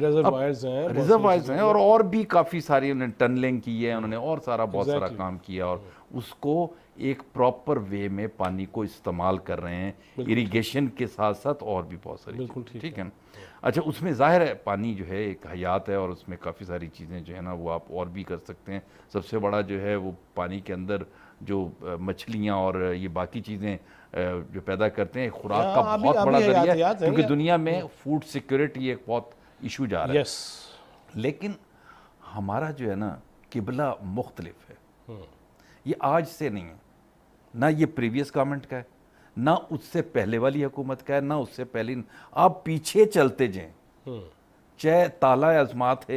Reservoirs ہیں، reservoirs ہیں، اور بھی کافی ساری انہوں نے ٹنلنگ کی ہے، انہوں نے اور سارا بہت سارا کام کیا، اور اس کو ایک پراپر وے میں پانی کو استعمال کر رہے ہیں، اریگیشن کے ساتھ ساتھ اور بھی بہت ساری چیزیں، ٹھیک ہے نا۔ اچھا، اس میں ظاہر ہے پانی جو ہے ایک حیات ہے، اور اس میں کافی ساری چیزیں جو ہے نا وہ آپ اور بھی کر سکتے ہیں۔ سب سے بڑا جو ہے وہ پانی کے اندر جو مچھلیاں اور یہ باقی چیزیں جو پیدا کرتے ہیں، خوراک کا بہت بڑا ذریعہ ہے، کیونکہ دنیا میں فوڈ سیکورٹی ایک بہت ایشو جا رہا ہے۔ لیکن ہمارا جو ہے نا قبلہ مختلف ہے، یہ آج سے نہیں ہے، نہ یہ پریویس گورنمنٹ کا ہے، نہ اس سے پہلے والی حکومت کا ہے، نہ اس سے پہلی۔ آپ پیچھے چلتے جائیں، چاہے تالہ ازمات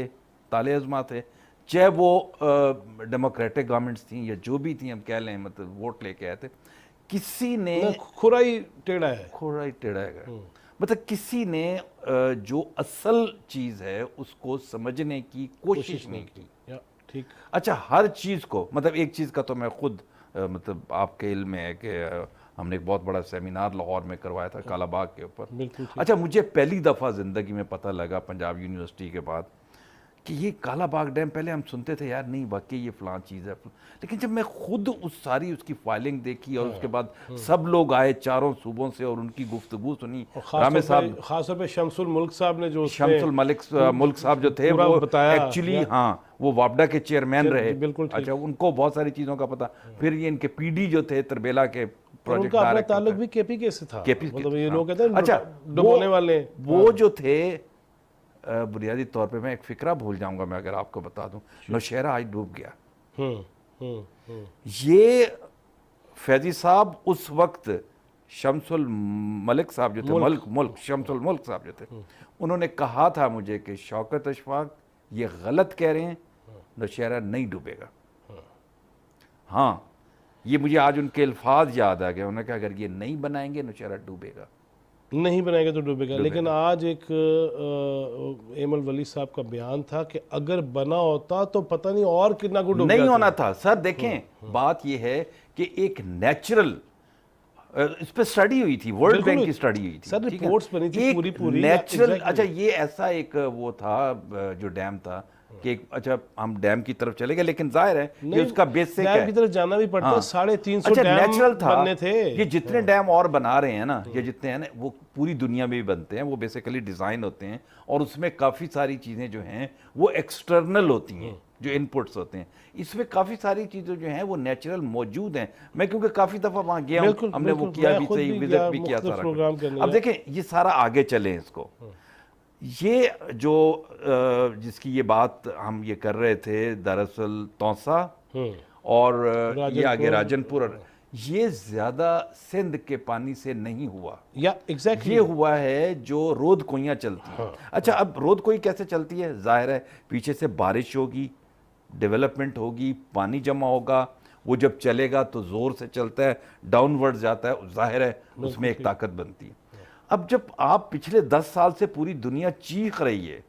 ہے، چاہے وہ ڈیموکریٹک گورنمنٹس تھیں یا جو بھی تھیں، ہم کہہ لیں مطلب ووٹ لے کے آئے تھے، کسی نے کھوڑا ہی ٹیڑھا ہے، مطلب کسی نے جو اصل چیز ہے اس کو سمجھنے کی کوشش نہیں کی۔ اچھا، ہر چیز کو مطلب ایک چیز کا تو میں خود مطلب آپ کے علم میں ہے کہ ہم نے ایک بہت بڑا سیمینار لاہور میں کروایا تھا کالا باغ کے اوپر۔ اچھا، مجھے پہلی دفعہ زندگی میں پتہ لگا پنجاب یونیورسٹی کے بعد کہ یہ کالا باغ ڈیم، پہلے ہم سنتے تھے یار نہیں واقعی یہ فلاں چیز ہے، لیکن جب میں خود اس کی فائلنگ دیکھی اور اس کے بعد سب لوگ آئے چاروں صوبوں سے اور ان کی گفتگو سنی، رامے صاحب، خاص طور پہ شمس الملک صاحب نے جو شمس الملک صاحب جو تھے وہ ایکچولی وہ وابڈا کے چیئرمین رہے، اچھا ان کو بہت ساری چیزوں کا پتہ۔ پھر یہ ان کے پی ڈی جو تھے تربیلا کے پروجیکٹ ڈائریکٹر، ان کا تعلق بھی کے پی کے سے تھا، مطلب یہ لوگ کہتے ہیں اچھا ڈبونے والے، وہ جو تھے بنیادی طور پہ میں ایک فقرہ بھول جاؤں گا میں اگر آپ کو بتا دوں، نوشہرہ آج ڈوب گیا۔ یہ فیضی صاحب اس وقت شمس الملک صاحب جو تھے، شمس الملک صاحب جو تھے، انہوں نے کہا تھا مجھے کہ شوکت اشفاق یہ غلط کہہ رہے ہیں، نوشہرہ نہیں ڈوبے گا۔ ہاں، یہ مجھے آج ان کے الفاظ یاد آ گئے، انہوں نے کہا اگر یہ نہیں بنائیں گے نوشہرہ ڈوبے گا، نہیں بنائے گا تو ڈوبے گا۔ لیکن آج ایک ایمل ولی صاحب کا بیان تھا کہ اگر بنا ہوتا تو پتہ نہیں اور کتنا کو ڈوب نہیں ہونا تھا۔ سر دیکھیں، بات یہ ہے کہ ایک نیچرل، اس پہ سٹڈی ہوئی تھی، ورلڈ بینک کی سٹڈی ہوئی تھی، سر رپورٹس بنی تھی پوری نیچرل۔ اچھا، یہ ایسا ایک وہ تھا جو ڈیم تھا کہ اچھا ہم ڈیم کی طرف چلے گئے، لیکن ظاہر ہے کہ اس کا بیسک ہے، ڈیم کی طرف جانا بھی پڑتا ہے، 350 اچھا ڈیم نیچرل تھا بننے تھے۔ یہ جتنے ڈیم اور بنا رہے ہیں نا، یہ جتنے ہیں نا وہ پوری دنیا میں بھی بنتے ہیں، وہ بیسیکلی ڈیزائن ہوتے ہیں، اور اس میں کافی ساری چیزیں جو ہیں وہ ایکسٹرنل ہوتی ہیں، جو ان پٹس ہوتے ہیں۔ اس میں کافی ساری چیزیں جو ہیں وہ نیچرل موجود ہیں۔ میں کیونکہ کافی دفعہ وہاں گیا ہوں، ہم نے وہ کیا بھی صحیح، وزٹ بھی کیا سارا۔ اب دیکھیں یہ سارا آگے چلیں اس کو، یہ جو جس کی یہ بات ہم یہ کر رہے تھے، دراصل تونسا اور یہ آگے راجن پور، یہ زیادہ سندھ کے پانی سے نہیں ہوا، یہ ہوا ہے جو رود کوئیاں چلتی ہیں۔ اچھا، اب رود کوئی کیسے چلتی ہے؟ ظاہر ہے پیچھے سے بارش ہوگی، ڈیولپمنٹ ہوگی، پانی جمع ہوگا، وہ جب چلے گا تو زور سے چلتا ہے، ڈاؤن ورڈ جاتا ہے، ظاہر ہے اس میں ایک طاقت بنتی ہے۔ اب جب آپ پچھلے 10 سال سے پوری دنیا چیخ رہی ہے،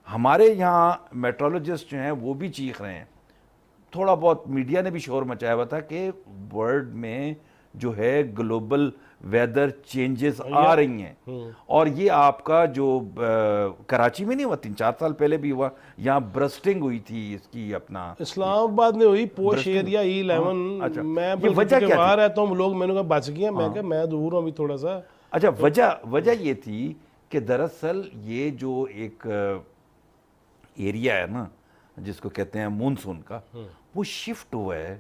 ہمارے یہاں میٹرولوجسٹ جو ہیں وہ بھی چیخ رہے ہیں، تھوڑا بہت میڈیا نے بھی شور مچایا ہوا تھا کہ ورلڈ میں جو ہے گلوبل ویدر چینجز آ رہی ہیں، اور یہ آپ کا جو کراچی میں نہیں ہوا، 3-4 سال پہلے بھی ہوا، یہاں برسٹنگ ہوئی تھی اس کی، اپنا اسلام آباد میں ہوئی، پوش ایریا E11، میں وہاں رہتا ہوں، لوگ میں نے کہا بچ گیا، میں کہا میں دور ہوں ابھی تھوڑا سا۔ اچھا، وجہ یہ تھی کہ دراصل یہ جو ایک ایریا ہے نا جس کو کہتے ہیں مونسون کا، وہ شفٹ ہوا ہے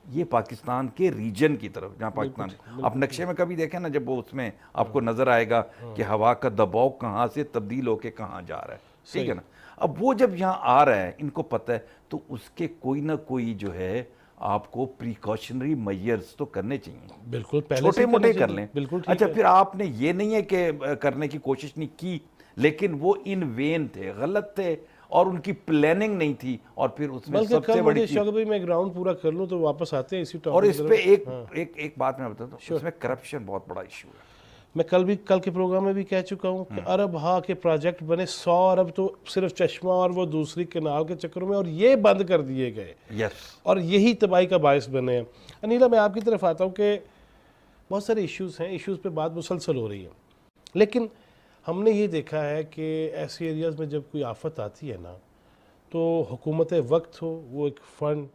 یہ پاکستان کے ریجن کی طرف، جہاں پاکستان، آپ نقشے میں کبھی دیکھیں نا، جب وہ اس میں آپ کو نظر آئے گا کہ ہوا کا دباؤ کہاں سے تبدیل ہو کے کہاں جا رہا ہے، ٹھیک ہے نا۔ اب وہ جب یہاں آ رہا ہے، ان کو پتہ ہے، تو اس کے کوئی نہ کوئی جو ہے آپ کو پریکاشنری میئرز تو کرنے چاہیے، بالکل چھوٹے موٹے کر لیں۔ اچھا، پھر آپ نے یہ نہیں ہے کہ کرنے کی کوشش نہیں کی، لیکن وہ ان وین تھے، غلط تھے، اور ان کی پلاننگ نہیں تھی، اور پھر اس میں سب سے بڑی چیز، بھائی میں گراؤنڈ پورا کر لوں تو واپس آتے ہیں اسی ٹاپک، اور اس پہ ایک بات میں بتاتا ہوں، اس میں کرپشن بہت بڑا ایشو ہے۔ میں کل کے پروگرام میں بھی کہہ چکا ہوں کہ ارب ہا کے پروجیکٹ بنے، 100 ارب تو صرف چشمہ اور وہ دوسری کنال کے چکروں میں، اور یہ بند کر دیے گئے، اور یہی تباہی کا باعث بنے ہیں۔ انیلا، میں آپ کی طرف آتا ہوں کہ بہت سارے ایشوز ہیں، ایشوز پہ بات مسلسل ہو رہی ہے، لیکن ہم نے یہ دیکھا ہے کہ ایسے ایریاز میں جب کوئی آفت آتی ہے نا تو حکومت وقت ہو وہ ایک فنڈ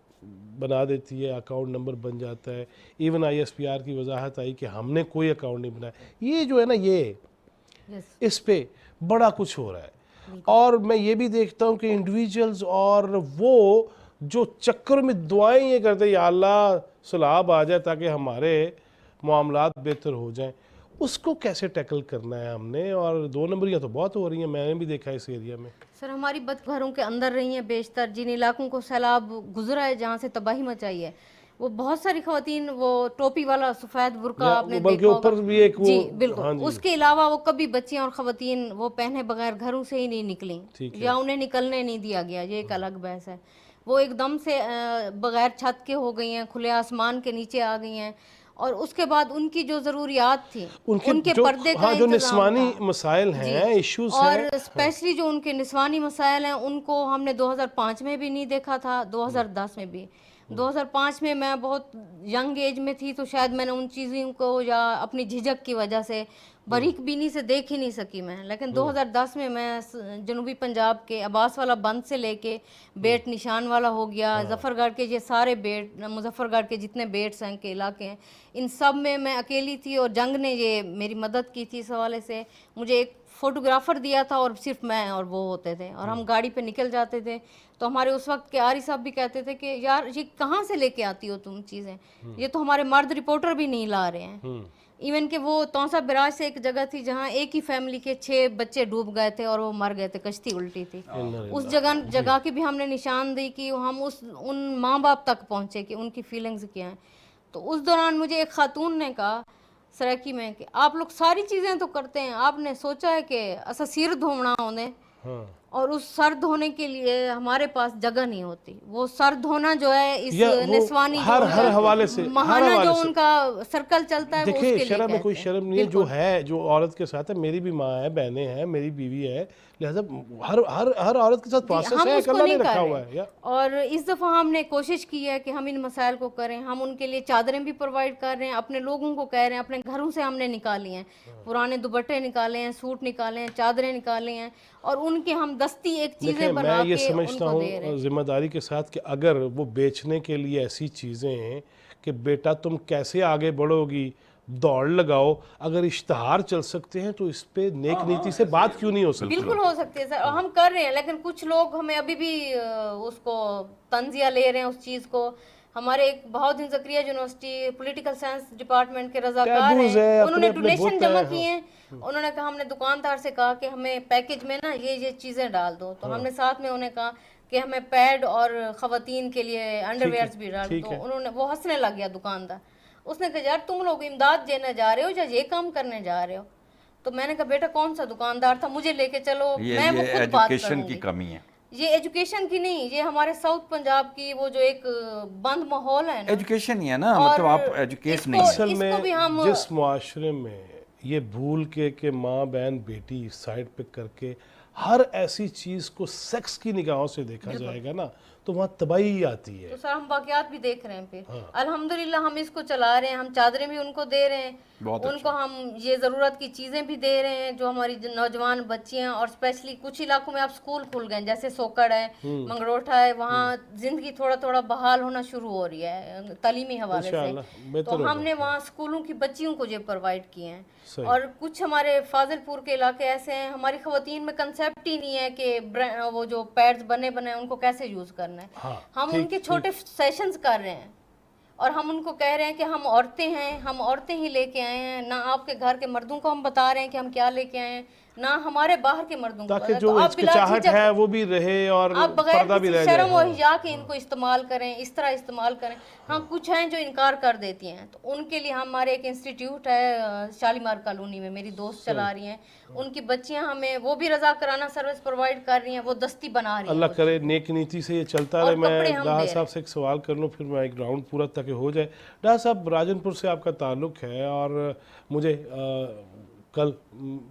بنا دیتی ہے, اکاؤنٹ نمبر بن جاتا ہے. ایون ISPR کی وضاحت آئی کہ ہم نے کوئی اکاؤنٹ نہیں بنایا. یہ جو ہے نا یہ اس پہ بڑا کچھ ہو رہا ہے. اور میں یہ بھی دیکھتا ہوں کہ انڈیویجولز اور وہ جو چکر میں دعائیں یہ کرتے ہیں یا اللہ سیلاب آ جائے تاکہ ہمارے معاملات بہتر ہو جائیں, اس کو کیسے ٹیکل کرنا ہے ہم نے؟ اور 2 نمبریاں تو بہت ہو رہی ہیں, میں نے بھی دیکھا اس ایریا میں. سر ہماری بد گھروں کے اندر رہی ہیں بیشتر, جن علاقوں کو سیلاب گزرا ہے جہاں سے تباہی مچائی ہے, وہ بہت ساری خواتین, وہ ٹوپی والا سفید برقع آپ نے بلکہ دیکھا اوپر ہوگا, بھی ایک وہ, جی بالکل, ہاں جی, اس کے علاوہ وہ کبھی بچیاں اور خواتین وہ پہنے بغیر گھروں سے ہی نہیں نکلیں یا انہیں نکلنے نہیں دیا گیا, یہ ایک الگ بحث ہے. وہ ایک دم سے بغیر چھت کے ہو گئی ہیں, کھلے آسمان کے نیچے آ گئی ہیں, اور اس کے بعد ان کی جو ضروریات تھی, ان کے پردے کا جو انتظام نسوانی تھا, مسائل ہیں, ایشوز ہیں, اور اسپیشلی جو ان کے نسوانی مسائل ہیں ان کو ہم نے 2005 میں بھی نہیں دیکھا تھا, 2010 میں بھی. 2005 میں میں بہت ینگ ایج میں تھی تو شاید میں نے ان چیزوں کو یا اپنی جھجک کی وجہ سے باریک بینی سے دیکھ ہی نہیں سکی میں. لیکن 2010 میں جنوبی پنجاب کے عباس والا بند سے لے کے بیٹ نشان والا ہو گیا, ظفر گڑھ کے یہ سارے بیٹ, مظفر گڑھ کے جتنے بیٹس ہیں کے علاقے ہیں, ان سب میں اکیلی تھی, اور جنگ نے یہ میری مدد کی تھی اس حوالے سے. مجھے ایک فوٹوگرافر دیا تھا اور صرف میں اور وہ ہوتے تھے, اور ہم گاڑی پہ نکل جاتے تھے. تو ہمارے اس وقت کے آری صاحب بھی کہتے تھے کہ یار یہ کہاں سے لے کے آتی ہو تم چیزیں, یہ تو ہمارے مرد رپورٹر بھی نہیں لا رہے ہیں. ایون کہ وہ تونسا براج سے ایک جگہ تھی جہاں ایک ہی فیملی کے 6 بچے ڈوب گئے تھے اور وہ مر گئے تھے, کشتی الٹی تھی. اس جگہ کی بھی ہم نے نشاندہی کی, ہم ان ماں باپ تک پہنچے کہ ان کی فیلنگز کیا ہیں. تو اس دوران مجھے ایک خاتون نے کہا سریکی میں کہ آپ لوگ ساری چیزیں تو کرتے ہیں, آپ نے سوچا ہے کہ اسا سر دھونا ہونے, اور اس سر دھونے کے لیے ہمارے پاس جگہ نہیں ہوتی. وہ سر دھونا جو ہے اس نسوانی ہر حوالے سے, ماہانہ جو ان کا سرکل چلتا ہے, وہ اس کے لیے شرم میں کوئی کہتے شرم نہیں ہے, جو ہے جو عورت کے ساتھ ہے, میری بھی ماں ہے, بہنیں ہیں, میری بیوی ہے, لہذا ہر عورت کے ساتھ پروسیس ہے, اللہ نے رکھا ہوا ہے. اور اس دفعہ ہم نے کوشش کی ہے کہ ہم ان مسائل کو کریں. ہم ان کے لیے چادریں بھی پرووائڈ کر رہے ہیں, اپنے لوگوں کو کہہ رہے ہیں, اپنے گھروں سے ہم نے نکالی ہیں, پرانے دوپٹے نکالے ہیں, سوٹ نکالے ہیں, چادریں نکالے ہیں, اور ان کے ہم دستی ایک چیزیں بنا کے ان کو دے رہے ہیں. میں یہ سمجھتا ہوں ذمہ داری کے ساتھ کہ اگر وہ بیچنے کے لیے ایسی چیزیں ہیں کہ بیٹا تم کیسے آگے بڑھو گی, دوڑ لگاؤ, اگر اشتہار چل سکتے ہیں تو اس پہ نیک نیتی سے بات کیوں نہیں ہو سکتی؟ بالکل ہو سکتی ہے سر, ہم کر رہے ہیں, لیکن کچھ لوگ ہمیں ابھی بھی اس کو تنزیہ لے رہے ہیں اس چیز کو. ہمارے ایک بہت زکریا یونیورسٹی پولیٹیکل سائنس ڈپارٹمنٹ کے رضاکار ہیں, انہوں نے ڈونیشن جمع کیے ہیں. انہوں نے کہا, ہم نے دکاندار سے کہا کہ ہمیں پیکج میں نا یہ چیزیں ڈال دو, تو ہم نے ساتھ میں انہیں کہا کہ ہمیں پیڈ اور خواتین کے لیے انڈر ویئرز بھی ڈال دو. انہوں نے, وہ ہنسنے لگ گیا دکاندار, اس نے کہا یار تم لوگ امداد دینے جا رہے ہو یا یہ کام کرنے جا رہے ہو؟ تو میں نے کہا بیٹا کون سا دکاندار تھا, مجھے لے کے چلو, میں وہ خود بات کروں گی. کی کمی ہے یہ ایجوکیشن کی نہیں, یہ ہمارے ساؤتھ پنجاب کی وہ جو ایک بند ماحول ہے نا, ایجوکیشن ہی ہے نا, مطلب آپ ایجوکیٹ نہیں ہیں. اصل میں جس معاشرے میں یہ بھول کے کہ ماں بہن بیٹی سائڈ پہ کر کے ہر ایسی چیز کو سیکس کی نگاہوں سے دیکھا جائے گا نا تو وہاں تباہی آتی ہے. تو سر ہم واقعات بھی دیکھ رہے ہیں, پھر الحمدللہ ہم اس کو چلا رہے ہیں, ہم چادریں بھی ان کو دے رہے ہیں, ان کو ہم یہ ضرورت کی چیزیں بھی دے رہے ہیں جو ہماری نوجوان بچیاں, اور اسپیشلی کچھ علاقوں میں اب اسکول کھل گئے ہیں جیسے سوکڑ ہے, منگروٹھا ہے, وہاں زندگی تھوڑا تھوڑا بحال ہونا شروع ہو رہی ہے تعلیمی حوالے سے, تو ہم نے وہاں اسکولوں کی بچیوں کو یہ پرووائڈ کیے ہیں. اور کچھ ہمارے فاضل پور کے علاقے ایسے ہیں, ہماری خواتین میں کنسیپٹ ہی نہیں ہے کہ وہ جو پیڈز بنے ہیں ان کو کیسے یوز کرنا ہے. ہم ان کے چھوٹے سیشنز کر رہے ہیں, اور ہم ان کو کہہ رہے ہیں کہ ہم عورتیں ہیں, ہم عورتیں ہی لے کے آئے ہیں, نہ آپ کے گھر کے مردوں کو ہم بتا رہے ہیں کہ ہم کیا لے کے آئے ہیں, نہ ہمارے باہر کے مردوں کو, تاکہ جو ہچکچاہٹ ہے وہ بھی رہے اور پردہ بھی رہ جائے. شرم و حیا کے ان کو استعمال کریں, اس طرح استعمال کریں. ہاں کچھ ہیں جو انکار کر دیتی ہیں, تو ان کے لیے ہمارے ایک انسٹیٹیوٹ ہے شالیمار کالونی میں, میری دوست چلا رہی ہیں, ان کی بچیاں ہمیں وہ بھی رضا کرانہ سروس پرووائڈ کر رہی ہیں, وہ دستی بنا رہی ہیں. اللہ کرے نیک نیتی سے یہ چلتا رہے. میں ڈاکٹر صاحب سے ایک سوال کر لوں پھر میں ایک راؤنڈ پورا تاکہ ہو جائے. ڈاکٹر صاحب راجن پور سے آپ کا تعلق ہے اور مجھے کل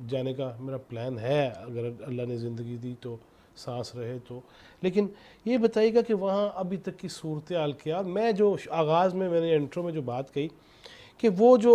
جانے کا میرا پلان ہے اگر اللہ نے زندگی دی تو, سانس رہے تو. لیکن یہ بتائیے گا کہ وہاں ابھی تک کی صورتحال کیا؟ میں جو آغاز میں نے انٹرو میں جو بات کہی کہ وہ جو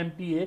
MPA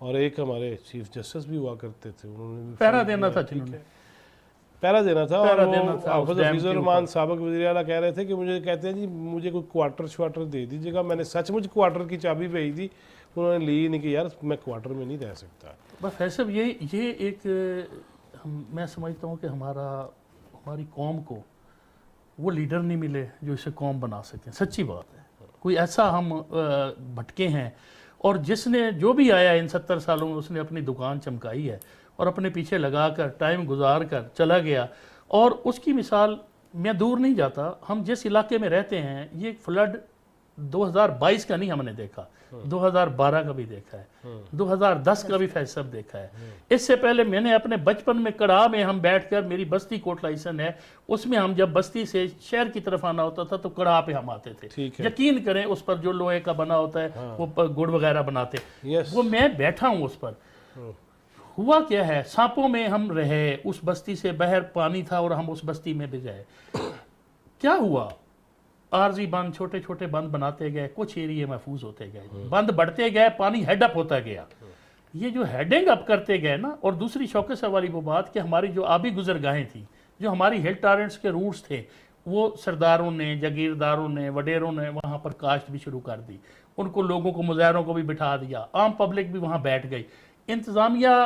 اور ایک ہمارے چیف جسٹس بھی ہوا کرتے تھے, انہوں نے بھی پہرا دینا تھا جنہوں نے. پہرا دینا تھا. اور پہرا وہ دینا تھا اس حافظ ڈیم حفیظ کے الرحمان اوپر. سابق وزیر اعلیٰ کہہ رہے تھے کہ مجھے کہتے ہیں جی مجھے کوئی کوارٹر شواٹر دے دیجیے گا. میں نے سچ مجھ کوارٹر کی چابی بھیج دی, انہوں نے لی ہی نہیں کہ یار میں کوارٹر میں نہیں رہ سکتا. بس ایسے یہ ایک میں سمجھتا ہوں کہ ہماری قوم کو وہ لیڈر نہیں ملے جو اسے قوم بنا سکیں. سچی بات ہے, کوئی ایسا ہم بھٹکے ہیں, اور جس نے جو بھی آیا ان 70 سالوں میں اس نے اپنی دکان چمکائی ہے اور اپنے پیچھے لگا کر ٹائم گزار کر چلا گیا. اور اس کی مثال میں دور نہیں جاتا, ہم جس علاقے میں رہتے ہیں یہ فلڈ 2022 کا نہیں ہم نے دیکھا, 2012 کا بھی دیکھا ہے, 2010 کا بھی فیض صاحب دیکھا ہے. اس سے پہلے میں نے اپنے بچپن میں کڑا میں ہم بیٹھ کر, میری بستی کوٹ لائسن ہے, اس میں ہم جب بستی سے شہر کی طرف آنا ہوتا تھا تو کڑا پہ ہم آتے تھے. یقین کریں اس پر جو لوہے کا بنا ہوتا ہے وہ گڑ وغیرہ بناتے, وہ میں بیٹھا ہوں اس پر. ہوا کیا ہے, سانپوں میں ہم رہے, اس بستی سے باہر پانی تھا اور ہم اس بستی میں بھی گئے. کیا ہوا, عارضی بند, چھوٹے چھوٹے بند بناتے گئے, کچھ ایریے محفوظ ہوتے گئے, بند بڑھتے گئے, پانی ہیڈ اپ ہوتا گیا. یہ جو ہیڈنگ اپ کرتے گئے نا, اور دوسری شوکت صاحب والی وہ بات کہ ہماری جو آبی گزرگاہیں تھیں, جو ہماری ہل ٹارنٹس کے روٹس تھے, وہ سرداروں نے, جاگیرداروں نے, وڈیروں نے وہاں پر کاشت بھی شروع کر دی. ان کو لوگوں کو, مظاہروں کو بھی بٹھا دیا, عام پبلک بھی وہاں بیٹھ گئی. انتظامیہ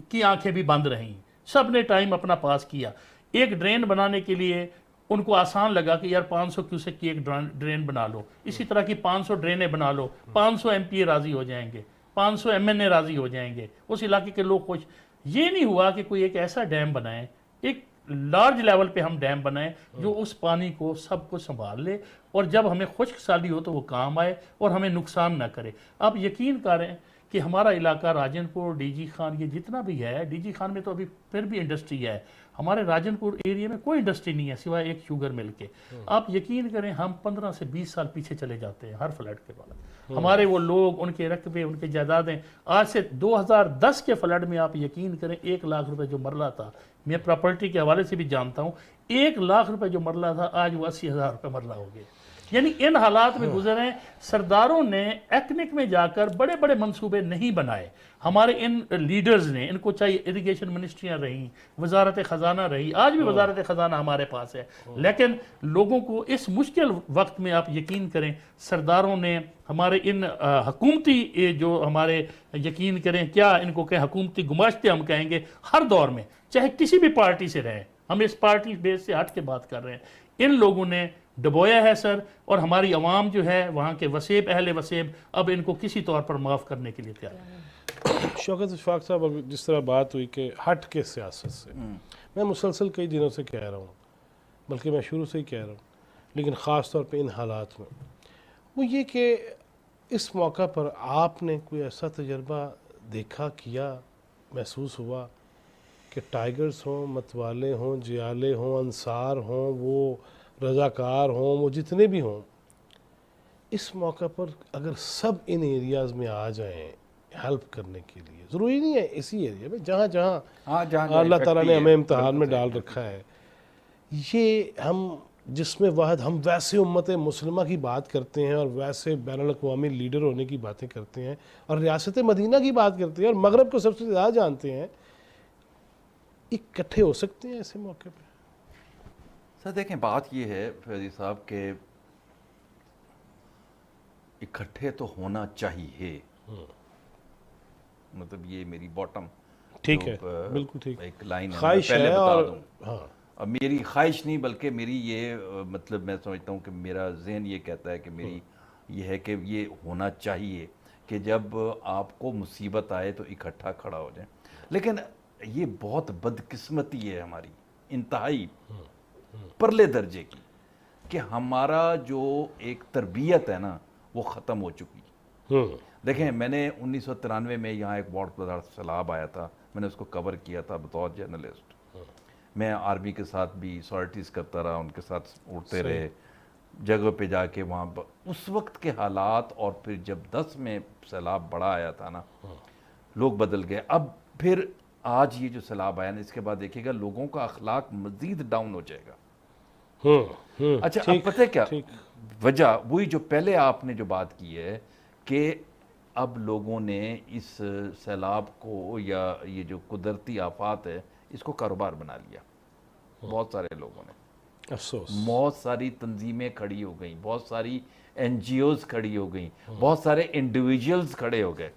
کی آنکھیں بھی بند رہیں, سب نے ٹائم اپنا پاس کیا. ایک ڈرین بنانے کے لیے ان کو آسان لگا کہ یار 500 کیوسک کی ایک ڈرین بنا لو, اسی طرح کی 500 ڈرینیں بنا لو, 500 ایم پی اے راضی ہو جائیں گے, 500 ایم این اے راضی ہو جائیں گے, اس علاقے کے لوگ خوش. یہ نہیں ہوا کہ کوئی ایک ایسا ڈیم بنائیں, ایک لارج لیول پہ ہم ڈیم بنائیں جو اس پانی کو سب کو سنبھال لے, اور جب ہمیں خشک سالی ہو تو وہ کام آئے اور ہمیں نقصان نہ کرے. آپ یقین کریں کہ ہمارا علاقہ راجن پور, ڈی جی خان, یہ جتنا بھی ہے, ڈی جی خان میں تو ابھی پھر بھی انڈسٹری ہے, ہمارے راجن پور ایریا میں کوئی انڈسٹری نہیں ہے سوائے ایک شوگر مل کے. آپ یقین کریں ہم 15 سے 20 سال پیچھے چلے جاتے ہیں ہر فلڈ کے بعد. ہمارے وہ لوگ, ان کے رقبے, ان کے جائیدادیں, آج سے 2010 کے فلڈ میں آپ یقین کریں 1 لاکھ روپے جو مرلہ تھا, میں پراپرٹی کے حوالے سے بھی جانتا ہوں, 1 لاکھ روپے جو مرلہ تھا آج وہ 80,000 روپے مرلہ ہو گئے. یعنی ان حالات میں گزرے. سرداروں نے ایکنک میں جا کر بڑے بڑے منصوبے نہیں بنائے. ہمارے ان لیڈرز نے, ان کو چاہیے اریگیشن منسٹریاں رہیں, وزارت خزانہ رہی, آج بھی وزارت خزانہ ہمارے پاس ہے, لیکن لوگوں کو اس مشکل وقت میں آپ یقین کریں سرداروں نے, ہمارے ان حکومتی جو ہمارے, یقین کریں کیا ان کو کہیں, حکومتی گماشتے ہم کہیں گے, ہر دور میں چاہے کسی بھی پارٹی سے رہیں, ہم اس پارٹی بیس سے ہٹ کے بات کر رہے ہیں, ان لوگوں نے ڈبویا ہے سر. اور ہماری عوام جو ہے وہاں کے وسیب, اہل وسیب, اب ان کو کسی طور پر معاف کرنے کے لیے تیار ہے. شوکت اشفاق صاحب, جس طرح بات ہوئی کہ ہٹ کے سیاست سے, میں مسلسل کئی دنوں سے کہہ رہا ہوں, بلکہ میں شروع سے ہی کہہ رہا ہوں, لیکن خاص طور پہ ان حالات میں, وہ یہ کہ اس موقع پر آپ نے کوئی ایسا تجربہ دیکھا, کیا, محسوس ہوا کہ ٹائیگرز ہوں, متوالے ہوں, جیالے ہوں, انصار ہوں, وہ رضاکار ہوں, وہ جتنے بھی ہوں, اس موقع پر اگر سب ان ایریاز میں آ جائیں ہیلپ کرنے کے لیے, ضروری نہیں ہے اسی ایریا میں, جہاں جہاں اللہ تعالیٰ نے ہمیں امتحان میں ڈال رکھا ہے, یہ ہم جس میں واحد ہم ویسے امت مسلمہ کی بات کرتے ہیں اور ویسے بین الاقوامی لیڈر ہونے کی باتیں کرتے ہیں اور ریاست مدینہ کی بات کرتے ہیں اور مغرب کو سب سے زیادہ جانتے ہیں, اکٹھے ہو سکتے ہیں ایسے موقع پہ؟ سر دیکھیں بات یہ ہے فیضی صاحب کہ اکٹھے تو ہونا چاہیے, مطلب یہ میری باٹم ٹھیک ہے, بالکل ٹھیک, ایک لائن ہے, خواہش پہلے ہے. بتا اور دوں, اب میری خواہش نہیں بلکہ میری یہ مطلب میں سمجھتا ہوں کہ میرا ذہن یہ کہتا ہے کہ میری یہ ہے کہ یہ ہونا چاہیے کہ جب آپ کو مصیبت آئے تو اکٹھا کھڑا ہو جائیں. لیکن یہ بہت بدقسمتی ہے ہماری, انتہائی پرلے درجے کی, کہ ہمارا جو ایک تربیت ہے نا وہ ختم ہو چکی. دیکھیں میں نے 1993 میں یہاں ایک بہت بڑا سیلاب آیا تھا, میں نے اس کو کور کیا تھا بطور جرنلسٹ. میں آرمی کے ساتھ بھی سارٹیز کرتا رہا, ان کے ساتھ اڑتے رہے جگہ پہ جا کے وہاں. اس وقت کے حالات اور پھر جب 10 میں سیلاب بڑا آیا تھا نا, لوگ بدل گئے. اب پھر آج یہ جو سیلاب آیا نا, اس کے بعد دیکھیے گا لوگوں کا اخلاق مزید ڈاؤن ہو جائے گا. اچھا اب پتہ کیا وجہ, وہی جو پہلے آپ نے جو بات کی ہے کہ اب لوگوں نے اس سیلاب کو یا یہ جو قدرتی آفات ہے اس کو کاروبار بنا لیا، بہت سارے لوگوں نے، افسوس. بہت ساری تنظیمیں کھڑی ہو گئیں، بہت ساری این جی اوز کھڑی ہو گئیں، بہت سارے انڈیویجولز کھڑے ہو گئے.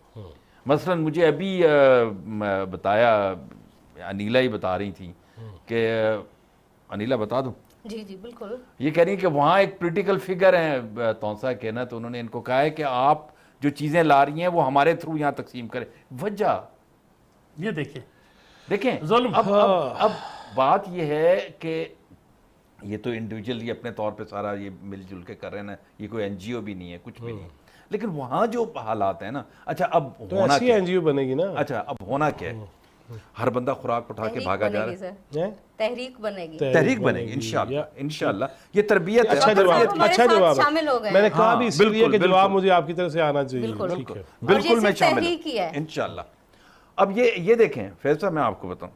مثلا مجھے ابھی بتایا، انیلا ہی بتا رہی تھی کہ انیلا بتا دوں، جی جی بالکل. یہ کہہ رہی ہیں کہ وہاں ایک پولیٹیکل فگر ہیں تونسا کے نا، تو انہوں نے ان کو کہا ہے کہ آپ جو چیزیں لا رہی ہیں وہ ہمارے تھرو یہاں تقسیم کریں. وجہ یہ دیکھیں ظلم. اب بات یہ ہے کہ یہ تو انڈیویجول یہ اپنے طور پہ سارا یہ مل جل کے کر رہے ہیں نا، یہ کوئی این جی او بھی نہیں ہے، کچھ بھی نہیں ہے، لیکن وہاں جو حالات ہیں نا، اچھا اب ہونا ایسی کیا این جی او بنے گی نا. اچھا اب ہونا کیا ہے؟ ہر بندہ خوراک اٹھا کے بھاگا جا رہا ہے. تحریک بنے گی، تحریک بنے گی انشاءاللہ، انشاءاللہ. یہ تربیت ہے. اچھا جواب، اچھا جواب شامل ہو گئے. میں نے کہا بھی اس لیے کہ بالکل. جواب مجھے آپ کی طرف سے آنا چاہیے. بالکل. ٹھیک ہے. بالکل میں شامل تحریک ہی ہے ہوں انشاءاللہ. اب یہ دیکھیں فیض صاحب، میں آپ کو بتاؤں،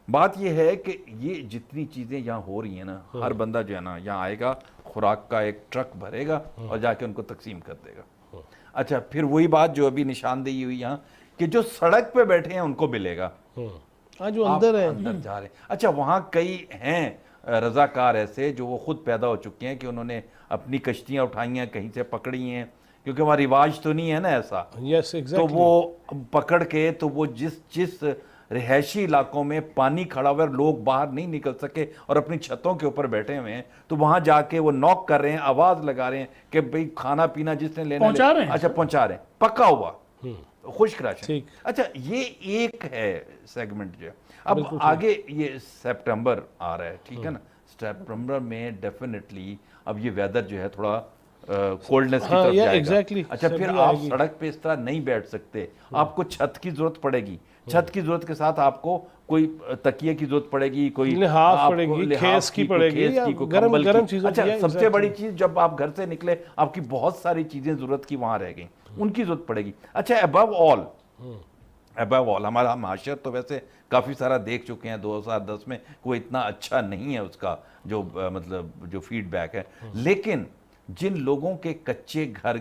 بات یہ ہے کہ یہ جتنی چیزیں یہاں ہو رہی ہیں نا، ہر بندہ جو ہے نا یہاں آئے گا، خوراک کا ایک ٹرک بھرے گا اور جا کے ان کو تقسیم کر دے گا. اچھا پھر وہی بات جو ابھی نشاندہی ہوئی یہاں کہ جو سڑک پہ بیٹھے ہیں ان کو ملے گا، جو اندر ہیں اندر جا رہے ہیں. اچھا وہاں کئی ہیں رضاکار ایسے جو وہ خود پیدا ہو چکے ہیں کہ انہوں نے اپنی کشتیاں اٹھائی ہیں، کہیں سے پکڑی ہیں، کیونکہ وہاں رواج تو نہیں ہے نا ایسا. یس تو ایگزیکٹلی. وہ پکڑ کے تو وہ جس رہائشی علاقوں میں پانی کھڑا ہوا ہے، لوگ باہر نہیں نکل سکے اور اپنی چھتوں کے اوپر بیٹھے ہوئے ہیں، تو وہاں جا کے وہ نوک کر رہے ہیں، آواز لگا رہے ہیں کہ بھئی کھانا پینا جس نے لینا پہنچا رہے ہیں. اچھا پہنچا رہے ہیں، پکا ہوا خشک راشن. ٹھیک. اچھا یہ ایک ہے سیگمنٹ جو ہے. اب آگے یہ سپٹمبر آ رہا ہے، ٹھیک ہے نا، سپٹمبر میں ڈیفینیٹلی اب یہ ویدر جو ہے تھوڑا کولڈنس کی طرف جائے گا. اچھا پھر آپ سڑک پہ اس طرح نہیں بیٹھ سکتے، آپ کو چھت کی ضرورت پڑے گی. چھت کی ضرورت کے ساتھ آپ کو کوئی تکیے کی ضرورت پڑے گی، کوئی لحاف پڑے گی، کھیس کی پڑے گی، گرم چیزوں کی. اچھا سب سے بڑی چیز، جب آپ گھر سے نکلے آپ کی بہت ساری چیزیں ضرورت کی وہاں رہ گئیں، ان کی ضرورت پڑے گی. اچھا ابو آل ہمارا معاشر تو ویسے کافی سارا دیکھ چکے ہیں، 2010 میں کوئی اتنا اچھا نہیں ہے اس کا جو مطلب جو فیڈ بیک ہے، لیکن جن لوگوں کے کچے گھر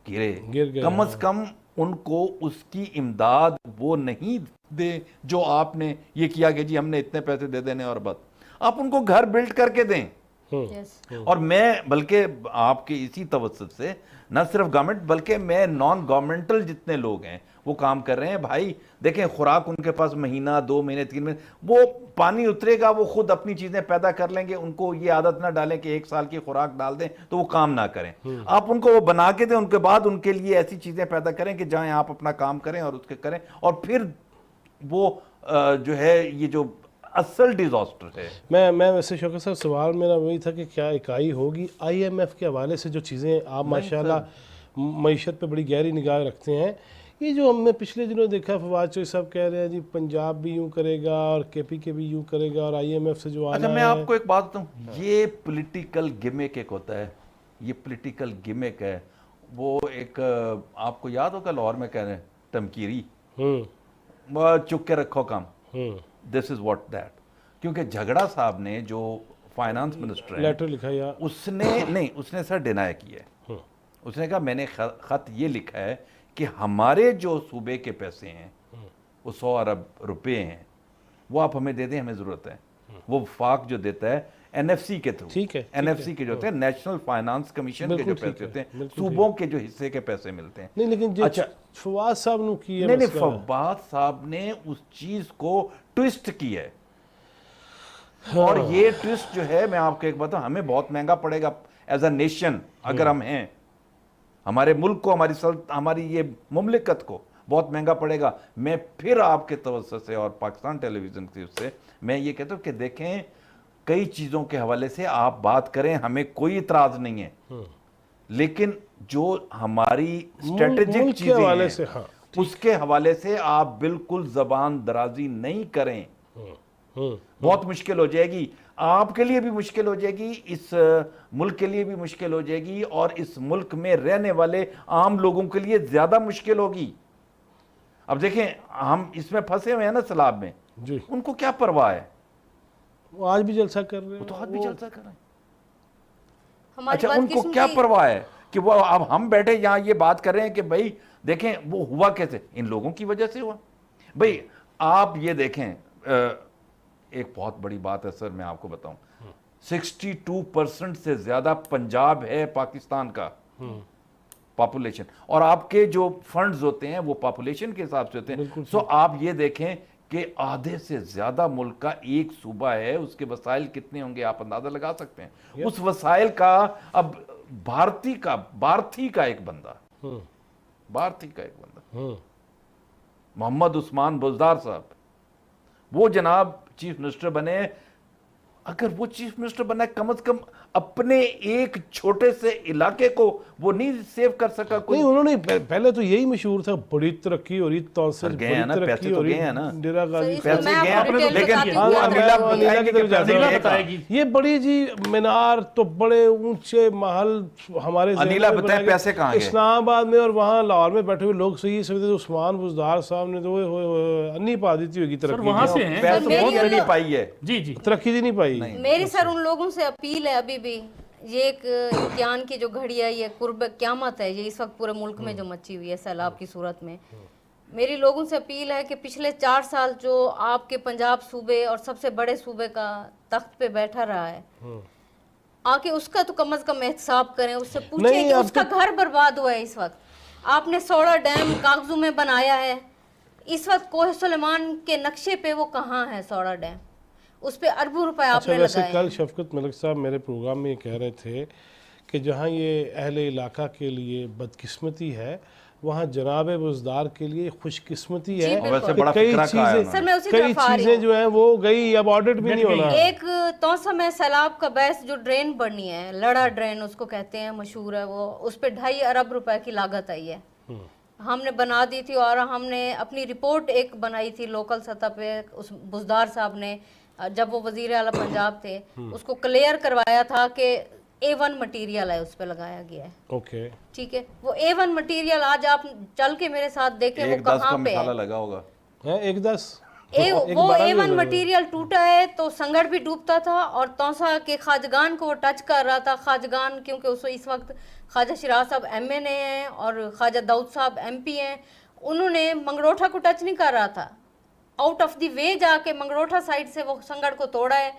گرے کم از کم ان کو اس کی امداد وہ نہیں دے جو آپ نے یہ کیا کہ جی ہم نے اتنے پیسے دے دینے اور بس. آپ ان کو گھر بلڈ کر کے دیں. اور میں بلکہ آپ کے اسی توسط سے نہ صرف گورنمنٹ بلکہ میں نان گورنمنٹل جتنے لوگ ہیں وہ کام کر رہے ہیں. بھائی دیکھیں خوراک ان کے پاس مہینہ 2 مہینے 3 مہینے، وہ پانی اترے گا، وہ خود اپنی چیزیں پیدا کر لیں گے. ان کو یہ عادت نہ ڈالیں کہ 1 سال کی خوراک ڈال دیں تو وہ کام نہ کریں. آپ ان کو وہ بنا کے دیں، ان کے بعد ان کے لیے ایسی چیزیں پیدا کریں کہ جہاں آپ اپنا کام کریں اور اس کے کریں. اور پھر وہ جو ہے یہ جو اصل ڈیزاسٹر ہے. میں ویسے شوکت صاحب سوال میرا وہی تھا کہ کیا اکائی ہوگی آئی ایم ایف کے حوالے سے جو چیزیں آپ ماشاءاللہ معیشت پہ بڑی گہری نگاہ رکھتے ہیں. یہ جو ہم نے پچھلے دنوں دیکھا فواد چوہی صاحب کہہ رہے ہیں جی پنجاب بھی یوں کرے گا اور کے پی کے بھی یوں کرے گا اور آئی ایم ایف سے جو آنا ہے. اچھا میں آپ کو ایک بات بتاؤں، یہ پولیٹیکل گیمک ایک ہوتا ہے، یہ پولیٹیکل گیمک ہے. وہ ایک آپ کو یاد ہوگا لاہور میں کہہ رہے ہیں تمکیری، چک کے رکھو کام، دس از واٹ دیٹ. کیونکہ جھگڑا صاحب نے جو فائنانس منسٹر ہے لیٹر لکھا یا اس نے سر ڈینائی کیا ہے. اس نے کہا میں نے خط یہ لکھا ہے کہ ہمارے جو صوبے کے پیسے ہیں وہ 100 ارب روپے ہیں، وہ آپ ہمیں دے دیں، ہمیں ضرورت ہے. وہ وفاق جو دیتا ہے این ایف سی کے تھرو، این ایف سی کے جو ہوتے ہیں نیشنل فائنانس کمیشن کے جو پیسے ہوتے ہیں، صوبوں کے جو حصے کے پیسے ملتے ہیں. نہیں لیکن اچھا فواد صاحب نے کی ہے، نہیں فواد صاحب نے اس چیز کو ٹویسٹ کی ہے. اور یہ ٹویسٹ جو ہے میں آپ کو ایک بتاؤں، ہمیں بہت مہنگا پڑے گا ایز اے نیشن. اگر ہم ہیں، ہمارے ملک کو، ہماری یہ مملکت کو بہت مہنگا پڑے گا. میں پھر آپ کے توسط سے اور پاکستان ٹیلی ویژن کی اس سے میں یہ کہتا ہوں کہ دیکھیں کئی چیزوں کے حوالے سے آپ بات کریں، ہمیں کوئی اعتراض نہیں ہے، لیکن جو ہماری اسٹریٹجک چیزیں ہیں اس کے حوالے سے آپ بالکل زبان درازی نہیں کریں. بہت مشکل ہو جائے گی، آپ کے لیے بھی مشکل ہو جائے گی، اس ملک کے لیے بھی مشکل ہو جائے گی، اور اس ملک میں رہنے والے عام لوگوں کے لیے زیادہ مشکل ہوگی. اب دیکھیں ہم اس میں پھنسے ہوئے ہیں نا سیلاب میں، ان کو کیا پرواہ ہے؟ وہ آج بھی جلسہ کر رہے ہیں، وہ تو آج بھی جلسہ کر رہے ہیں. ہماری اچھا بات ان کو قسم کیا کی پرواہ ہے کہ وہ اب ہم بیٹھے یہاں یہ بات کر رہے ہیں کہ بھائی دیکھیں وہ ہوا کیسے، ان لوگوں کی وجہ سے ہوا. بھائی آپ یہ دیکھیں ایک بہت بڑی بات ہے سر، میں آپ کو بتاؤں 62% سے زیادہ پنجاب ہے پاکستان کا پاپولیشن، اور آپ کے جو فنڈز ہوتے ہیں وہ پاپولیشن کے حساب سے ہوتے ہیں. سو آپ یہ دیکھیں کہ آدھے سے زیادہ ملک کا ایک صوبہ ہے، اس کے وسائل کتنے ہوں گے آپ اندازہ لگا سکتے ہیں. اس وسائل کا اب بھارتی کا ایک بندہ محمد عثمان بزدار صاحب، وہ جناب چیف منسٹر بنے. اگر وہ چیف منسٹر بنا کم از کم اپنے ایک چھوٹے سے علاقے کو وہ نہیں سیو کر سکا کوئی. نہیں انہوں نے پہلے تو یہی مشہور تھا بڑی ترقی ہو رہی، تونسل گئے ہیں نا، بڑی پیسے ترقی تو ہو رہی، گئے ہیں نا، ڈیرا غازی پیسے میں گئے آپ کو ہیں، ڈیٹیل لیکن بتاتی ہوں. انیلا کی طرف جاتے انیلا ہیں. بتائے گی. یہ بڑی جی مینار تو بڑے اونچے محل ہمارے ذہن انیلا میں بتائیں بنا کے پیسے کہاں گئے؟ اسلام آباد میں اور وہاں لاہور میں بیٹھے ہوئے لوگ صحیح سمجھتے عثمان بزدار صاحب نے تو انی پا دی ہوگی سر ترقی وہاں کی. سے ہیں. پیسے میری بہت نہیں پائی ہے. جی ترقی نہیں پائی. میری سر ان لوگوں سے اپیل ہے، ابھی بھی یہ ایک امتحان کی جو گھڑی ہے، یہ قرب قیامت ہے، یہ اس وقت پورے ملک میں جو مچی ہوئی ہے سیلاب کی صورت میں. میری لوگوں سے اپیل ہے کہ پچھلے 4 سال جو آپ کے پنجاب صوبے اور سب سے بڑے صوبے کا تخت پہ بیٹھا رہا ہے، آ کے اس کا تو کم از کم احتساب کریں، اس سے پوچھیں کہ اس کا گھر برباد ہوا ہے. اس وقت آپ نے سوڑا ڈیم کاغذوں میں بنایا ہے، اس وقت کوہ سلیمان کے نقشے پہ وہ کہاں ہے سوڑا ڈیم؟ اس پہ اربوں روپے آپ نے ویسے لگائے کل ہیں. شفقت ملک صاحب میرے پروگرام میں یہ کہہ رہے تھے کہ جہاں یہ اہل علاقہ کے لیے بدقسمتی ہے، وہاں جناب بزدار کے لیے خوش قسمتی ہے. بالکل. ویسے بڑا کئی فکرہ کہا ہے چیزیں سر میں اسی کئی طرف آ رہی چیزیں ہوں. جو ہیں وہ گئی، اب آڈٹ بھی نہیں ہونا. ایک توسا میں سیلاب کا بیس جو ڈرین بننی ہے، لڑا ڈرین اس کو کہتے ہیں، مشہور ہے وہ، اس پہ 2.5 ارب روپے کی لاگت آئی ہے. ہم نے بنا دی تھی اور ہم نے اپنی رپورٹ ایک بنائی تھی لوکل سطح پہ. اس بزدار صاحب نے جب وہ وزیر اعلیٰ پنجاب تھے اس کو کلیئر کروایا تھا کہ A1 مٹیریل ہے اس پہ لگایا گیا ہے. اوکے ٹھیک ہے، وہ A1 مٹیریل آج آپ چل کے میرے ساتھ دیکھیں وہ 1-10 کا کہاں پہ مسالہ ہے. لگا ہوگا. 1-10 وہ A1 مٹیریل ٹوٹا ہے تو سنگڑ بھی ڈوبتا تھا، اور توسا کے خواجگان کو وہ ٹچ کر رہا تھا. خواجگان کیونکہ اس وقت خواجہ شیراز صاحب MN ہیں اور خواجہ داؤد صاحب MP ہیں، انہوں نے منگروٹھا کو ٹچ نہیں کر رہا تھا. آؤٹ آف دی وے جا کے منگروٹھا سائڈ سے وہ سنگڑ کو توڑا ہے،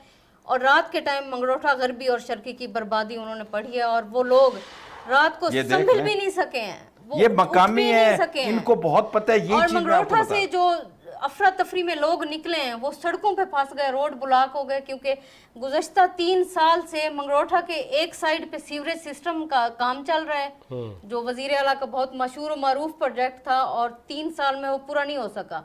اور رات کے ٹائم منگروٹھا غربی اور شرقی کی بربادی انہوں نے پڑھی ہے، اور وہ لوگ رات کو سنبھل بھی نہیں سکے ہیں. یہ مقامی ہے، ان کو بہت پتہ ہے. یہ اور چیز میں آپ کو منگروٹھا بتا سے جو افراتفری میں لوگ نکلے ہیں وہ سڑکوں پہ پھنس گئے، روڈ بلاک ہو گئے، کیونکہ گزشتہ 3 سال سے منگروٹھا کے ایک سائڈ پہ سیوریج سسٹم کا کام چل رہا ہے جو وزیر اعلیٰ کا بہت مشہور و معروف پروجیکٹ تھا، اور 3 سال میں وہ پورا نہیں ہو سکا.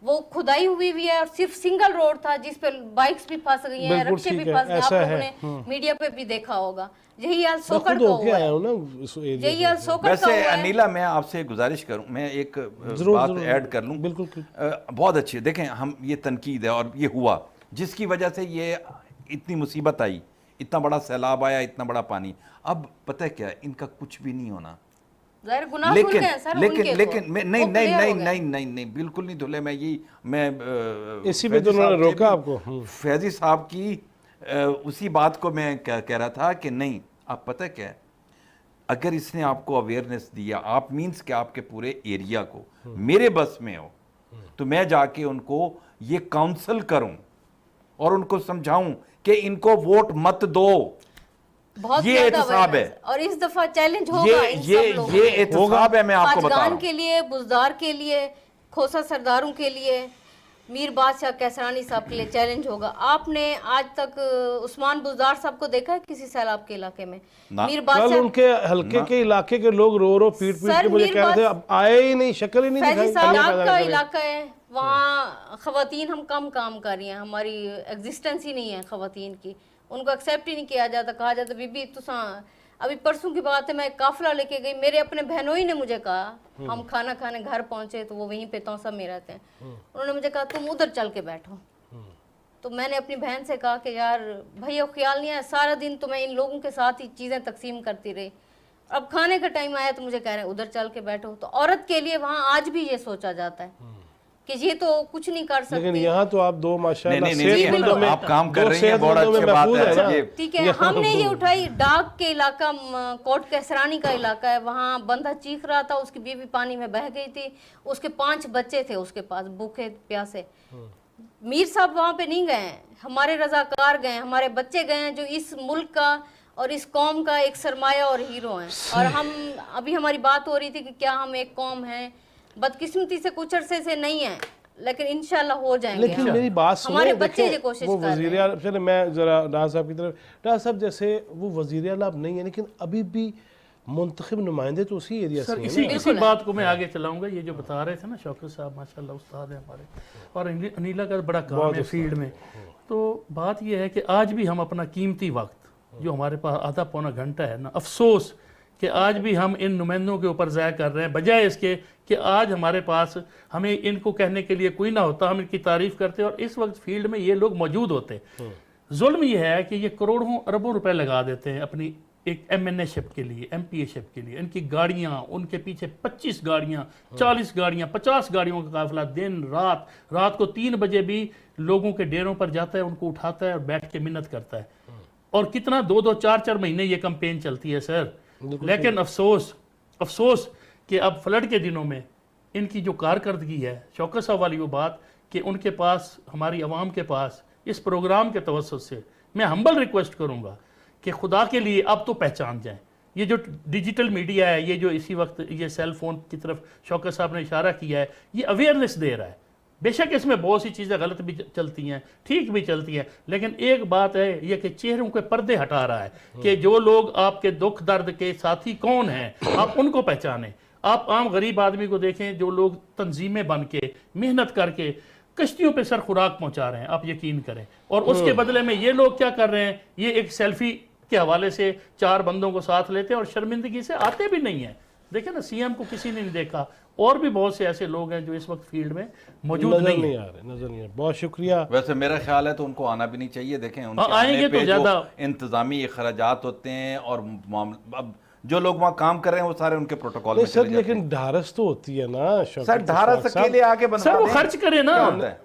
وہ کھدائی ہوئی ہے اور صرف سنگل روڈ تھا جس پہ بائکس بھی پھنس گئی ہیں، رکشے بھی پھنس گئے. آپ لوگوں نے میڈیا پہ بھی دیکھا ہوگا. یہی حال سوکڑ کا ہوا ہے. یہی حال سوکڑ کا ویسے ہوا ہے. انیلا میں آپ سے گزارش کروں، میں ایک بات ایڈ کر لوں. بالکل بہت اچھی. دیکھیں ہم یہ تنقید ہے اور یہ ہوا جس کی وجہ سے یہ اتنی مصیبت آئی، اتنا بڑا سیلاب آیا، اتنا بڑا پانی. اب پتہ کیا ہے، ان کا کچھ بھی نہیں ہونا. نہیں بالکل نہیں دھلے. میں اسی پہ تو انہوں نے روکا آپ کو. فیضی صاحب کی اسی بات کو میں کہہ رہا تھا کہ نہیں، آپ پتہ کیا ہے، اگر اس نے آپ کو اویئرنیس دیا، آپ مینس کہ آپ کے پورے ایریا کو میرے بس میں ہو، تو میں جا کے ان کو یہ کاؤنسل کروں اور ان کو سمجھاؤں کہ ان کو ووٹ مت دو. یہ احتساب ہے، اور اس دفعہ چیلنج ہوگا ان سب لوگوں یہ احتساب ہے. میں آپ کو بتا رہا ہوں کے لیے، بزدار کے لیے، کھوسا سرداروں کے لیے، میر بادشاہ کیسرانی صاحب کے لیے چیلنج ہوگا. آپ نے آج تک عثمان بزدار صاحب کو دیکھا ہے کسی سیلاب کے علاقے میں؟ میر کل ان کے حلقے کے علاقے کے لوگ رو پیٹ کے مجھے کہہ رہے تھے اب آئے ہی نہیں، شکل ہی نہیں دکھائی. فیضی صاحب آپ کا علاقہ ہے، وہاں خواتین ہم کم کام کر رہی ہیں، ہماری ایگزسٹنس ہی نہیں ہے خواتین کی، ان کو ایکسیپٹ ہی نہیں کیا جاتا. کہا جاتا بی بی تساں، ابھی پرسوں کی بات ہے، میں قافلہ لے کے گئی، میرے اپنے بہنوئی نے مجھے کہا، ہم کھانا کھانے گھر پہنچے تو وہ وہیں پہ توسا میں رہتے ہیں، انہوں نے مجھے کہا تم ادھر چل کے بیٹھو. تو میں نے اپنی بہن سے کہا کہ یار بھیا خیال نہیں ہے، سارا دن تو میں ان لوگوں کے ساتھ ہی چیزیں تقسیم کرتی رہی، اب کھانے کا ٹائم آیا تو مجھے کہہ رہے ہیں ادھر چل کے بیٹھو. تو عورت کے لیے وہاں آج بھی یہ سوچا جاتا ہے کہ یہ تو کچھ نہیں کر لیکن سکتے. یہاں تو آپ دو ماشاءاللہ نہیں صحت مندوں میں آپ کام کر دو رہی ہیں، صحت بہت مندوں میں اچھی بات محفوظ ہے. نا. یہ ٹھیک ہے. ہم نے یہ اٹھائی ڈاک کے علاقہ کوٹ کیسرانی کا علاقہ ہے, وہاں بندہ چیخ رہا تھا, اس کی بیوی پانی میں بہہ گئی تھی, اس کے 5 بچے تھے اس کے پاس بھوکے پیاسے. میر صاحب وہاں پہ نہیں گئے ہیں, ہمارے رضاکار گئے ہیں, ہمارے بچے گئے ہیں جو اس ملک کا اور اس قوم کا ایک سرمایہ اور ہیرو ہیں. اور ہم ابھی ہماری بات ہو رہی تھی کہ کیا ہم ایک قوم ہیں, بدقسمتی سے کچھ عرصے سے نہیں ہیں لیکن انشاءاللہ ہو جائیں گے. لیکن میری بات سنیں, ہمارے بچے دیکھیں یہ کوشش وہ کر رہے وزیر ہیں. اعلیٰ, چلے میں ذرا ڈار صاحب کی طرف, ڈار صاحب جیسے وہ وزیر اعلیٰ اب نہیں ہے لیکن ابھی بھی منتخب نمائندے تو اسی ایریا سے سر ہیں نا. اسی بات کو میں آگے چلاؤں گا. یہ جو بتا رہے تھے نا شوکت صاحب, ماشاءاللہ استاد ہیں ہمارے, اور انیلا کا بڑا کام ہے فیلڈ میں. تو بات یہ ہے کہ آج بھی ہم اپنا قیمتی وقت جو ہمارے پاس آدھا پونا گھنٹہ ہے نا, افسوس کہ آج بھی ہم ان نمائندوں کے اوپر ضائع کر رہے ہیں, بجائے اس کے کہ آج ہمارے پاس ہمیں ان کو کہنے کے لیے کوئی نہ ہوتا, ہم ان کی تعریف کرتے اور اس وقت فیلڈ میں یہ لوگ موجود ہوتے. ظلم یہ ہے کہ یہ کروڑوں اربوں روپے لگا دیتے ہیں اپنی ایک ایم این اے شپ کے لیے, ایم پی اے شپ کے لیے. ان کی گاڑیاں, ان کے پیچھے 25 گاڑیاں, 40 گاڑیاں, 50 گاڑیوں کا قافلہ دن رات کو 3 بجے بھی لوگوں کے ڈیروں پر جاتا ہے, ان کو اٹھاتا ہے اور بیٹھ کے منت کرتا ہے. اور کتنا 2-2, 4-4 مہینے یہ کمپین چلتی ہے سر. لیکن افسوس کہ اب فلڈ کے دنوں میں ان کی جو کارکردگی ہے, شوکت صاحب والی وہ بات کہ ان کے پاس, ہماری عوام کے پاس اس پروگرام کے توسط سے میں ہمبل ریکویسٹ کروں گا کہ خدا کے لیے اب تو پہچان جائیں. یہ جو ڈیجیٹل میڈیا ہے, یہ جو اسی وقت یہ سیل فون کی طرف شوکت صاحب نے اشارہ کیا ہے, یہ اویئرنیس دے رہا ہے. بے شک اس میں بہت سی چیزیں غلط بھی چلتی ہیں, ٹھیک بھی چلتی ہیں, لیکن ایک بات ہے یہ کہ چہروں کے پردے ہٹا رہا ہے کہ جو لوگ آپ کے دکھ درد کے ساتھی کون ہیں, آپ ان کو پہچانیں. آپ عام غریب آدمی کو دیکھیں جو لوگ تنظیمیں بن کے محنت کر کے کشتیوں پہ سر خوراک پہنچا رہے ہیں, آپ یقین کریں, اور اس کے بدلے میں یہ لوگ کیا کر رہے ہیں, یہ ایک سیلفی کے حوالے سے 4 بندوں کو ساتھ لیتے ہیں اور شرمندگی سے آتے بھی نہیں ہیں. دیکھیں نا, سی ایم کو کسی نے نہیں دیکھا, اور بھی بہت سے ایسے لوگ ہیں جو اس وقت فیلڈ میں موجود نہیں ہیں. نظر نہیں آ رہے. بہت شکریہ. ویسے میرا خیال ہے تو ان کو آنا بھی نہیں چاہیے. دیکھیں ان کے آئیں آنے گے تو پہ جو زیادہ انتظامی اخراجات ہوتے ہیں اور اب جو لوگ وہاں کام کر رہے ہیں وہ سارے ان کے پروٹوکول میں سر چلے جاتے ہیں. لیکن ڈھارس تو ہوتی ہے نا سر ڈھارس اکیلے آگے بنوا سر وہ دیں. خرچ کرے نا,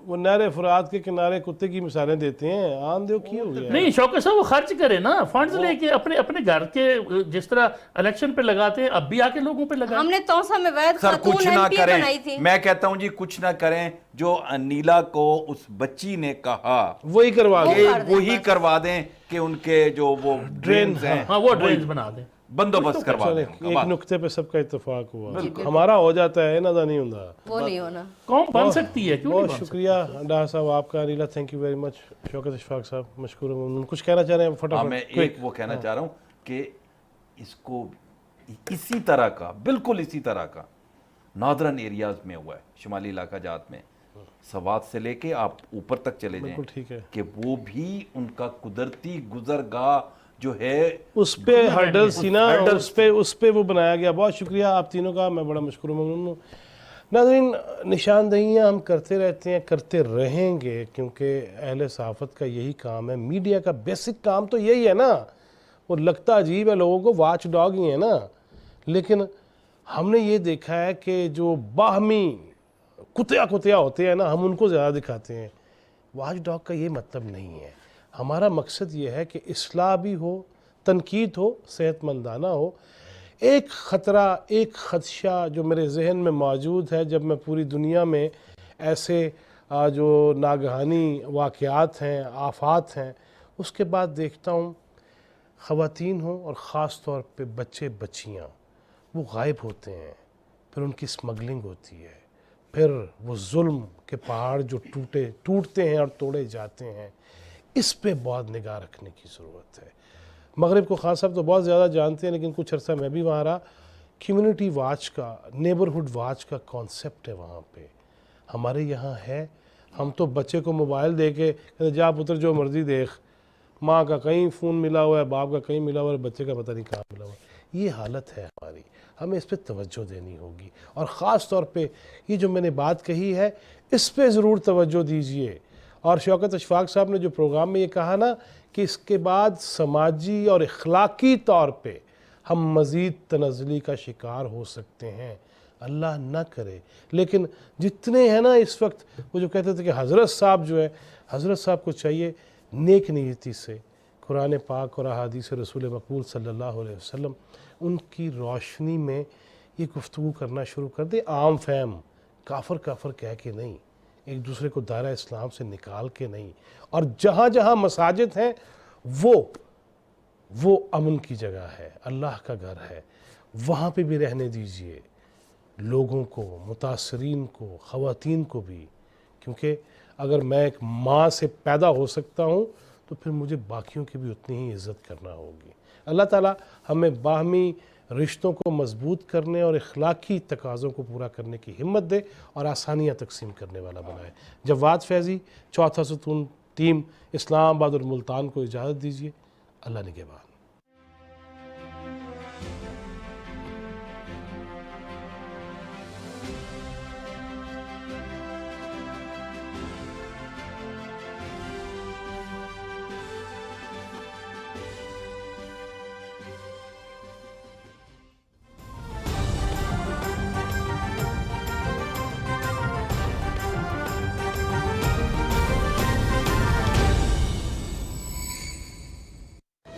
وہ نہر فرات کے کنارے کتے کی مثالیں دیتے ہیں, آن دیو کی ہو گیا. نہیں شوکت صاحب وہ خرچ کرے نا, فنڈز لے کے اپنے گھر کے جس طرح الیکشن پہ لگاتے ہیں اب بھی آ کے لوگوں پہ لگائیں. ہم نے توسا میں وید سر خاتون کچھ ایم نہ پی کریں, بنائی تھی. میں کہتا ہوں جی کچھ نہ کریں. جو انیلا کو اس بچی نے کہا وہی کروا کہ وہی کروا دیں کہ ان کے جو وہ ڈرینز ہیں ہاں وہ ڈرینز بنا دیں, بندوبست کروا دیں. ایک نقطے پہ سب کا اتفاق ہوا, ہمارا ہو جاتا ہے نہ نہیں ہوتا. وہ نہیں ہونا. قوم بن سکتی ہے, کیوں نہیں بہت بن شکریہ ڈار صاحب آپ کا. Aneela thank you very much. شوکت اشفاق صاحب مشکور ہوں. کچھ کہنا چاہ رہے ہیں فٹافٹ؟ میں ایک وہ کہنا چاہ رہا ہوں کہ اس کو اسی طرح کا, بالکل اسی طرح کا نادرن ایریاز میں ہوا ہے, شمالی علاقہ جات میں, سوات سے لے کے آپ اوپر تک چلے جائیں, ٹھیک ہے, کہ وہ بھی ان کا قدرتی گزرگاہ جو ہے اس پہ ہرڈل سی نا, اس پہ وہ بنایا گیا. بہت شکریہ آپ تینوں کا, میں بڑا مشکور ممنون ہوں. ناظرین, نشاندہیاں ہم کرتے رہتے ہیں, کرتے رہیں گے, کیونکہ اہل صحافت کا یہی کام ہے. میڈیا کا بیسک کام تو یہی ہے نا. وہ لگتا عجیب ہے لوگوں کو, واچ ڈاگ ہی ہے نا, لیکن ہم نے یہ دیکھا ہے کہ جو باہمی کتیا ہوتے ہیں نا, ہم ان کو زیادہ دکھاتے ہیں. واچ ڈاگ کا یہ مطلب نہیں ہے. ہمارا مقصد یہ ہے کہ اصلاح بھی ہو, تنقید ہو, صحت مندانہ ہو. ایک خطرہ, ایک خدشہ جو میرے ذہن میں موجود ہے جب میں پوری دنیا میں ایسے جو ناگہانی واقعات ہیں, آفات ہیں, اس کے بعد دیکھتا ہوں خواتین ہوں اور خاص طور پہ بچے بچیاں, وہ غائب ہوتے ہیں. پھر ان کی اسمگلنگ ہوتی ہے, پھر وہ ظلم کے پہاڑ جو ٹوٹتے ہیں اور توڑے جاتے ہیں. اس پہ بہت نگاہ رکھنے کی ضرورت ہے. مغرب کو خان صاحب تو بہت زیادہ جانتے ہیں, لیکن کچھ عرصہ میں بھی وہاں رہا. کمیونٹی واچ کا, نیبرہڈ واچ کا کانسیپٹ ہے وہاں پہ. ہمارے یہاں ہے. ہم تو بچے کو موبائل دے کے جا پتر جو مرضی دیکھ, ماں کا کہیں فون ملا ہوا ہے, باپ کا کہیں ملا ہوا ہے, بچے کا پتہ نہیں کہاں ملا ہوا ہے. یہ حالت ہے ہماری. ہمیں اس پہ توجہ دینی ہوگی, اور خاص طور پہ یہ جو میں نے بات کہی ہے اس پہ ضرور توجہ دیجئے. اور شوکت اشفاق صاحب نے جو پروگرام میں یہ کہا نا کہ اس کے بعد سماجی اور اخلاقی طور پہ ہم مزید تنزلی کا شکار ہو سکتے ہیں, اللہ نہ کرے. لیکن جتنے ہیں نا اس وقت وہ جو کہتے تھے کہ حضرت صاحب جو ہے، حضرت صاحب کو چاہیے نیک نیتی سے قرآن پاک اور احادیث رسول مقبول صلی اللہ علیہ وسلم ان کی روشنی میں یہ گفتگو کرنا شروع کر دے. عام فہم کافر کافر کہہ کے نہیں، ایک دوسرے کو دائرہ اسلام سے نکال کے نہیں. اور جہاں جہاں مساجد ہیں وہ امن کی جگہ ہے، اللہ کا گھر ہے، وہاں پہ بھی رہنے دیجئے لوگوں کو، متاثرین کو، خواتین کو بھی. کیونکہ اگر میں ایک ماں سے پیدا ہو سکتا ہوں تو پھر مجھے باقیوں کی بھی اتنی ہی عزت کرنا ہوگی. اللہ تعالیٰ ہمیں باہمی رشتوں کو مضبوط کرنے اور اخلاقی تقاضوں کو پورا کرنے کی ہمت دے اور آسانیاں تقسیم کرنے والا بنائے. جواد فیضی، چوتھا ستون ٹیم، اسلام آباد اور ملتان کو اجازت دیجیے. اللہ نگہبان.